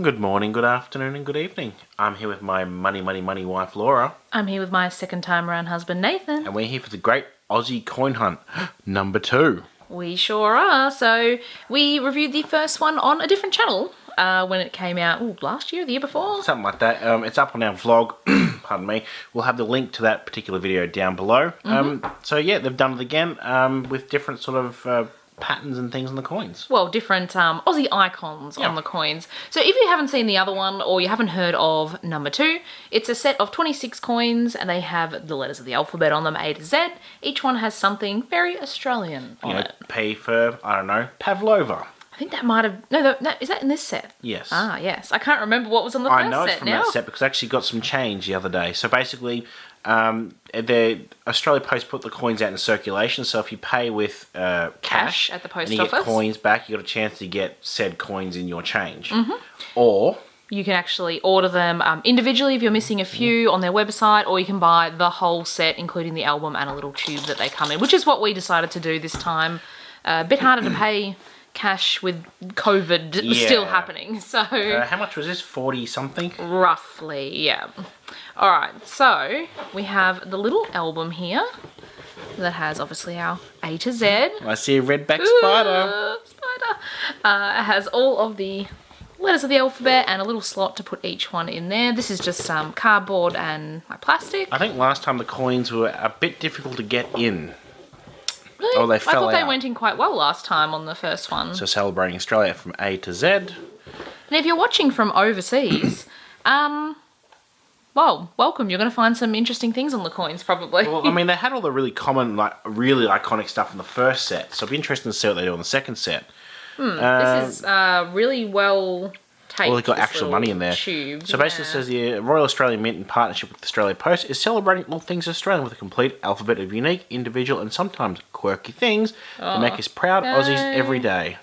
Good morning, good afternoon, and good evening. I'm here with my money wife, Laura. I'm here with my second time around husband, Nathan. And we're here for the Great Aussie Coin Hunt, number 2. We sure are. So we reviewed the first one on a different channel when it came out last year, the year before. Something like that. It's up on our vlog. Pardon me. We'll have the link to that particular video down below. So yeah, they've done it again with different sort of patterns and things on the coins. Well, different Aussie icons on the coins. So if you haven't seen the other one or you haven't heard of number 2, it's a set of 26 coins and they have the letters of the alphabet on them, A to Z. Each one has something very Australian on it. P for, I don't know, Pavlova. I think that might have... No, is that in this set? Yes. Ah, yes. I can't remember what was on the first set now. I know it's from that set because I actually got some change the other day. So basically, Australia Post put the coins out in circulation. So if you pay with cash at the post and you office, get coins back, you got a chance to get said coins in your change. Or... you can actually order them individually if you're missing a few on their website, or you can buy the whole set, including the album and a little tube that they come in, which is what we decided to do this time. A bit harder to pay cash with COVID still happening. So how much was this? 40 something? Roughly, yeah. All right, so we have the little album here that has obviously our A to Z. I see a redback spider. It has all of the letters of the alphabet and a little slot to put each one in there. This is just cardboard and plastic. I think last time the coins were a bit difficult to get in. Really? Oh, they fell I thought out. they went in quite well last time on the first one. So celebrating Australia from A to Z. And if you're watching from overseas, well, welcome. You're going to find some interesting things on the coins, probably. Well, I mean, they had all the really common, like, really iconic stuff in the first set. So it'll be interesting to see what they do on the second set. This is really well taped. Well, they've got actual money in there. Tube, so basically it says the Royal Australian Mint in partnership with Australia Post is celebrating all things Australian with a complete alphabet of unique, individual and sometimes quirky things that make us proud Aussies every day.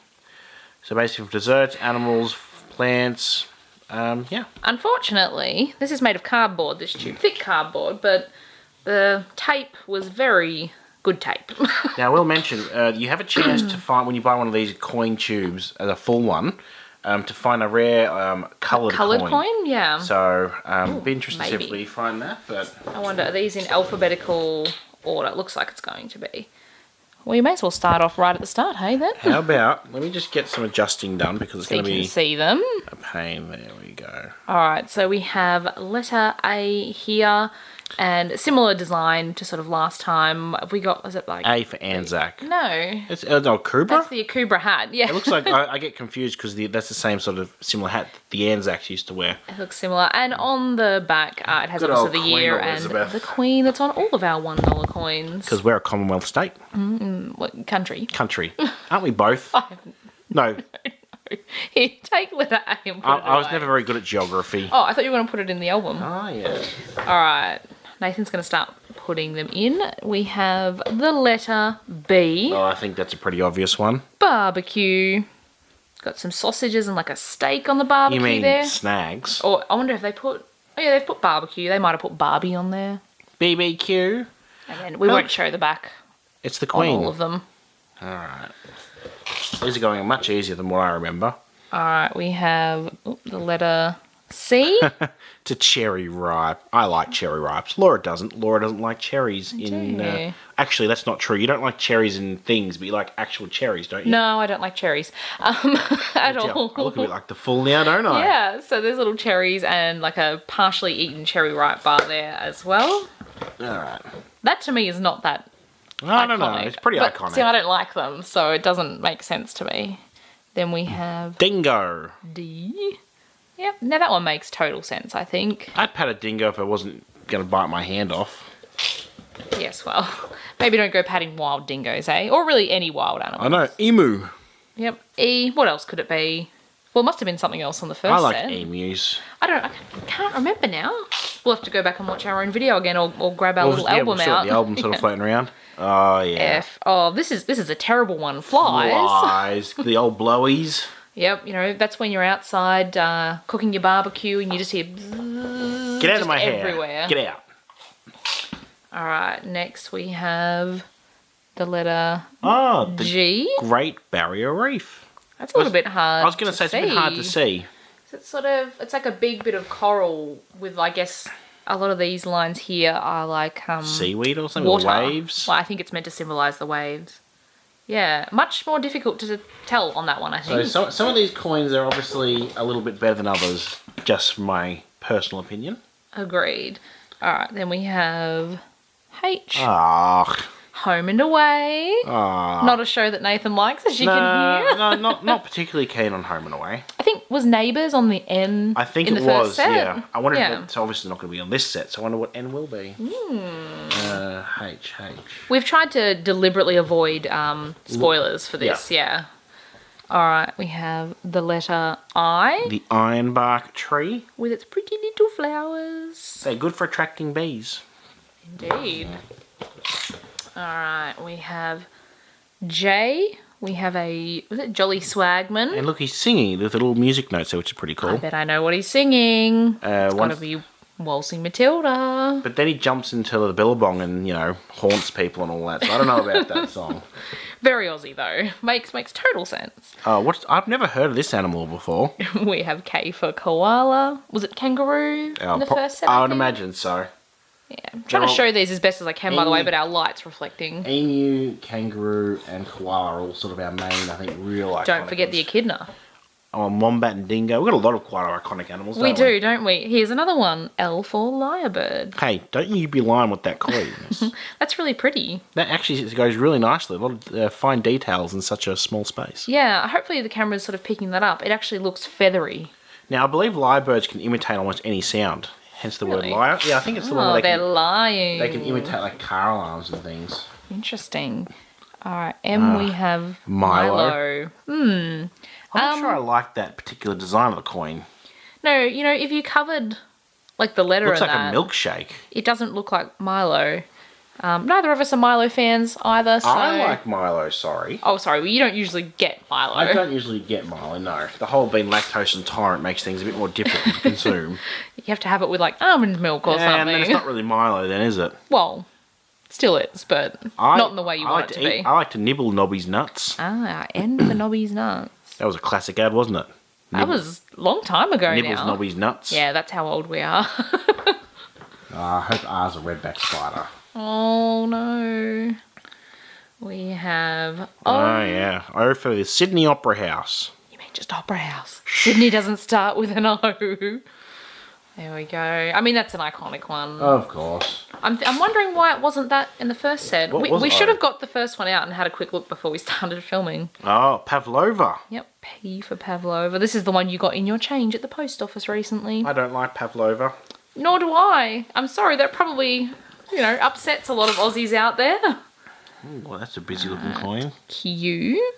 So basically for desserts, animals, plants, yeah. Unfortunately, this is made of cardboard, this tube. Thick cardboard, but the tape was very good tape. Now, I will mention, you have a chance to find, when you buy one of these coin tubes, as a full one, to find a rare coloured coin. Yeah. So, be interested to see if we find that. But I wonder, are these in alphabetical order? It looks like it's going to be. Well, you may as well start off right at the start, hey, then? How about, let me just get some adjusting done, because it's going to be... you can see them. A pain. There we go. All right, so we have letter A here, and similar design to sort of last time. Have we got, was it like... A for Anzac. No. It's no, Kubra? That's the Akubra hat, yeah. It looks like, I get confused because that's the same sort of similar hat that the Anzacs used to wear. It looks similar. And on the back, it has Good also the old Queen year and Elizabeth. the Queen that's on all of our $1 coins. Because we're a Commonwealth state. What country? Country. Aren't we both? No. Here, take letter A and put it I was away. never very good at geography. Oh, I thought you were going to put it in the album. Oh, yeah. All right. Nathan's going to start putting them in. We have the letter B. Oh, I think that's a pretty obvious one. Barbecue. Got some sausages and like a steak on the barbecue You mean there. snags? Or I wonder if they put... Oh, yeah, they've put barbecue. They might have put Barbie on there. BBQ. And then we won't show the back It's the on Queen. all of them. All right. These are going much easier than what I remember. All right, we have the letter C. To cherry ripe. I like cherry ripes. Laura doesn't. Laura doesn't like cherries in... actually, that's not true. You don't like cherries in things, but you like actual cherries, don't you? No, I don't like cherries at all. I look a bit like the fool now, don't I? Yeah, so there's little cherries and like a partially eaten cherry ripe bar there as well. All right. That to me is not that I don't know. iconic. It's pretty But, iconic. See, I don't like them, so it doesn't make sense to me. Then we have Dingo. D. Yep, now that one makes total sense, I think. I'd pat a dingo if I wasn't going to bite my hand off. Yes, well, maybe don't go patting wild dingoes, eh? Or really any wild animal. I know. Emu. Yep. E. What else could it be? Well, it must have been something else on the first I like set. emus. I can't remember now. We'll have to go back and watch our own video again, or grab our little album out. The album sort of floating around. Oh, yeah. F. Oh, this is a terrible one. Flies. Flies. The old blowies. Yep, you know, that's when you're outside cooking your barbecue and you just hear bzzz, Get out just of my hair. everywhere. Get out. All right, next we have the letter The G. Great Barrier Reef. That's a little bit hard. I was going to say it's a bit hard to see. It's like a big bit of coral with, I guess, a lot of these lines here are like seaweed or something, water. or waves. Well, I think it's meant to symbolise the waves. Yeah, much more difficult to tell on that one, I think. So some of these coins are obviously a little bit better than others, just from my personal opinion. Agreed. All right, then we have H. Ah. Home and Away. Not a show that Nathan likes, as you can hear. No, not particularly keen on Home and Away. I think was Neighbours on the N. I think in it the first was. set? Yeah. I wonder if it's obviously not going to be on this set, so I wonder what N will be. H. We've tried to deliberately avoid spoilers for this. Yeah. All right, we have the letter I. The ironbark tree. With its pretty little flowers. They're good for attracting bees. Indeed. All right, we have J. We have was it Jolly Swagman? And look, he's singing with little music notes there, which is pretty cool. I bet I know what he's singing. It's got to be Waltzing Matilda. But then he jumps into the billabong and, haunts people and all that. So I don't know about that song. Very Aussie, though. Makes total sense. I've never heard of this animal before. We have K for koala. Was it kangaroo in the first set? I would imagine so. Yeah, I'm trying to show these as best as I can, by the way, but our light's reflecting. Emu, kangaroo, and koala are all sort of our main, I think, real iconic Don't forget the echidna. Oh, wombat and dingo. We've got a lot of quite iconic animals, We do, don't we? Here's another one. L for lyrebird. Hey, don't you be lying with that coin. That's really pretty. That actually goes really nicely. A lot of fine details in such a small space. Yeah, hopefully the camera's sort of picking that up. It actually looks feathery. Now, I believe lyrebirds can imitate almost any sound. Hence the word lyre. Yeah, I think it's the one where they're lying. They can imitate like car alarms and things. Interesting. All right, M we have Milo. I'm not sure I like that particular design of the coin. No, if you covered like the letter Looks of like that, a milkshake. It doesn't look like Milo. Neither of us are Milo fans either. So... I like Milo, sorry. Oh, sorry. Well, you don't usually get Milo. I don't usually get Milo, no. The whole being lactose intolerant makes things a bit more difficult to consume. You have to have it with like almond milk or something. And then it's not really Milo then, is it? Well, it still is, but not in the way you want it to be. I like to nibble Nobby's nuts. And for Nobby's nuts. That was a classic ad, wasn't it? That was a long time ago Nibbles now. Nobby's nuts. Yeah, that's how old we are. I hope R's a redback spider. Oh no. We have... Oh yeah. O for the Sydney Opera House. You mean just Opera House? Sydney doesn't start with an O. There we go. I mean, that's an iconic one. Of course. I'm wondering why it wasn't that in the first set. We should have got the first one out and had a quick look before we started filming. Oh, Pavlova. Yep, P for Pavlova. This is the one you got in your change at the post office recently. I don't like Pavlova. Nor do I. I'm sorry, that probably, upsets a lot of Aussies out there. Ooh, well, that's a busy looking coin. Q.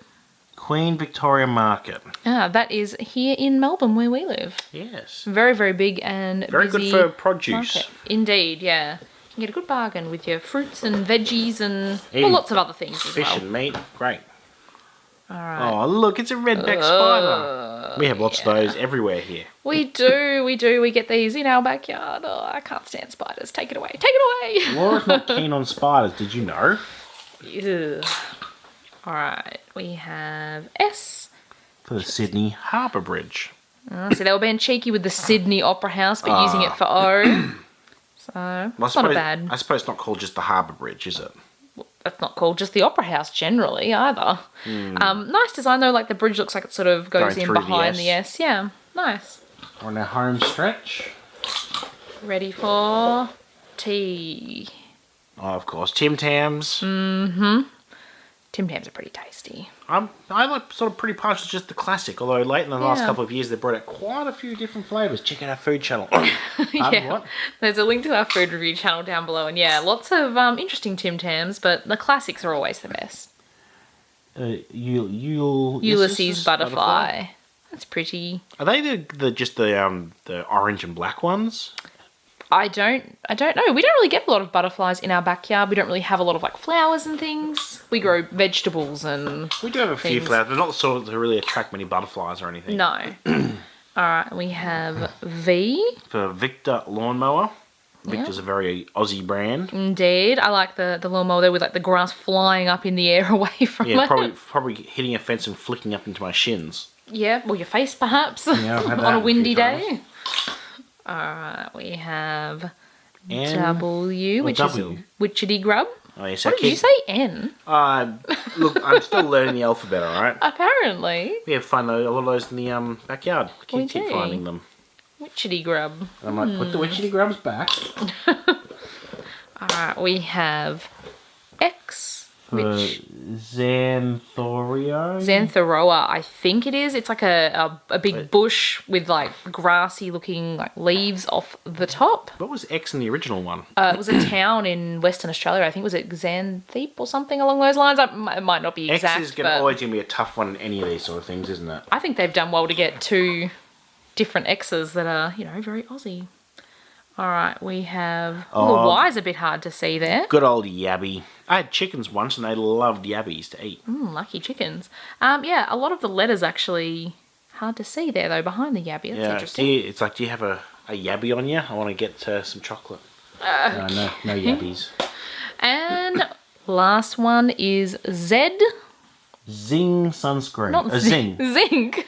Queen Victoria Market. That is here in Melbourne where we live. Yes. Very, very big and very busy good for produce. Market. Indeed, yeah. You can get a good bargain with your fruits and veggies and lots of other things as well. Fish and meat, great. All right. Oh, look, it's a redback spider. We have lots of those everywhere here. We do. We get these in our backyard. Oh, I can't stand spiders. Take it away. Take it away. Laura's not keen on spiders, did you know? Ugh. All right, we have S. For the Sydney Harbour Bridge. So they were being cheeky with the Sydney Opera House, but using it for O. So, it's not bad. I suppose it's not called just the Harbour Bridge, is it? That's not called just the Opera House generally either. Nice design though, like the bridge looks like it sort of goes in behind the S. Yeah, nice. On our home stretch. Ready for T. Oh, of course, Tim Tams. Tim Tams are pretty tasty. I like sort of pretty partial to just the classic, although late in the last couple of years they brought out quite a few different flavours. Check out our food channel. What? There's a link to our food review channel down below, and lots of interesting Tim Tams, but the classics are always the best. Ulysses Butterfly. That's pretty. Are they just the orange and black ones? I don't know. We don't really get a lot of butterflies in our backyard. We don't really have a lot of like flowers and things. We grow vegetables and we do have a few flowers, but not the sort that really attract many butterflies or anything. No. Alright, we have V. For Victor Lawnmower. Victor's a very Aussie brand. Indeed. I like the lawnmower there with like the grass flying up in the air away from it. Probably hitting a fence and flicking up into my shins. Yeah, well, your face perhaps Yeah, I've had that on a a few windy times. day. Alright, we have N W, which W. is witchetty grub. Oh, yeah, so What did you say? N? Look, I'm still learning the alphabet, alright? Apparently. We have fun, a lot of those in the backyard. We Kids keep do. finding them. Witchetty grub. And I might put the witchetty grubs back. Alright, we have X, which... Xanthorio? Xanthoroa, I think it is. It's like a big bush with like grassy looking like leaves off the top. What was X in the original one? It was a town in Western Australia. I think was it Xanthepe or something along those lines. It might not be exact. X is but always going to be a tough one in any of these sort of things, isn't it? I think they've done well to get two different X's that are, you know, very Aussie. All right, we have... the Y's a bit hard to see there. Good old yabby. I had chickens once and they loved yabbies to eat. Lucky chickens. Yeah, a lot of the letters actually hard to see there, though, behind the yabby. That's interesting. It's like, do you have a yabby on you? I want to get some chocolate. No yabbies. And last one is Z. Zing sunscreen. Not Zing. Zinc.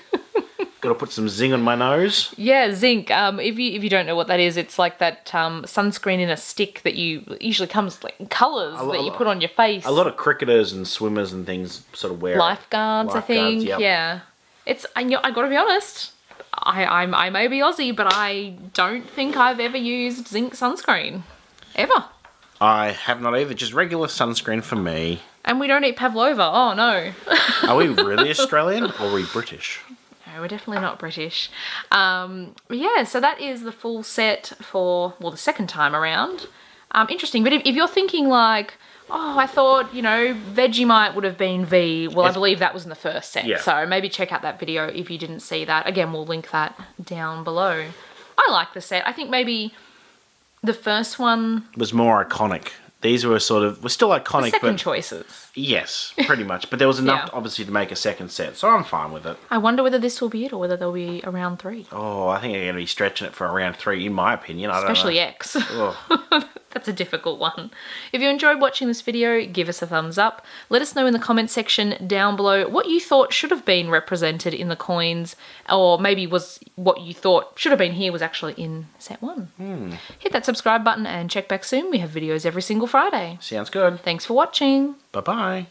Got to put some zing on my nose. Yeah, zinc. If you don't know what that is, it's like that sunscreen in a stick that usually comes like in colours that you put on your face. A lot of cricketers and swimmers and things sort of wear lifeguards, I think. Yep. Yeah, it's. I got to be honest. I may be Aussie, but I don't think I've ever used zinc sunscreen ever. I have not either. Just regular sunscreen for me. And we don't eat pavlova. Oh no. Are we really Australian or are we British? We're definitely not British. Yeah, so that is the full set for, well, the second time around. Interesting, but if you're thinking like, oh, I thought, you know, Vegemite would have been V, well, I believe that was in the first set. Yeah. So maybe check out that video if you didn't see that. Again, we'll link that down below. I like the set. I think maybe the first one... was more iconic. These were still iconic, second choices. Yes, pretty much. But there was enough, obviously, to make a second set, so I'm fine with it. I wonder whether this will be it or whether there'll be a round 3. Oh, I think they're going to be stretching it for a round 3, in my opinion. Especially X. Oh. That's a difficult one. If you enjoyed watching this video, give us a thumbs up. Let us know in the comment section down below what you thought should have been represented in the coins, or maybe was what you thought should have been here was actually in set 1. Hit that subscribe button and check back soon. We have videos every single Friday. Sounds good. Thanks for watching. Bye-bye.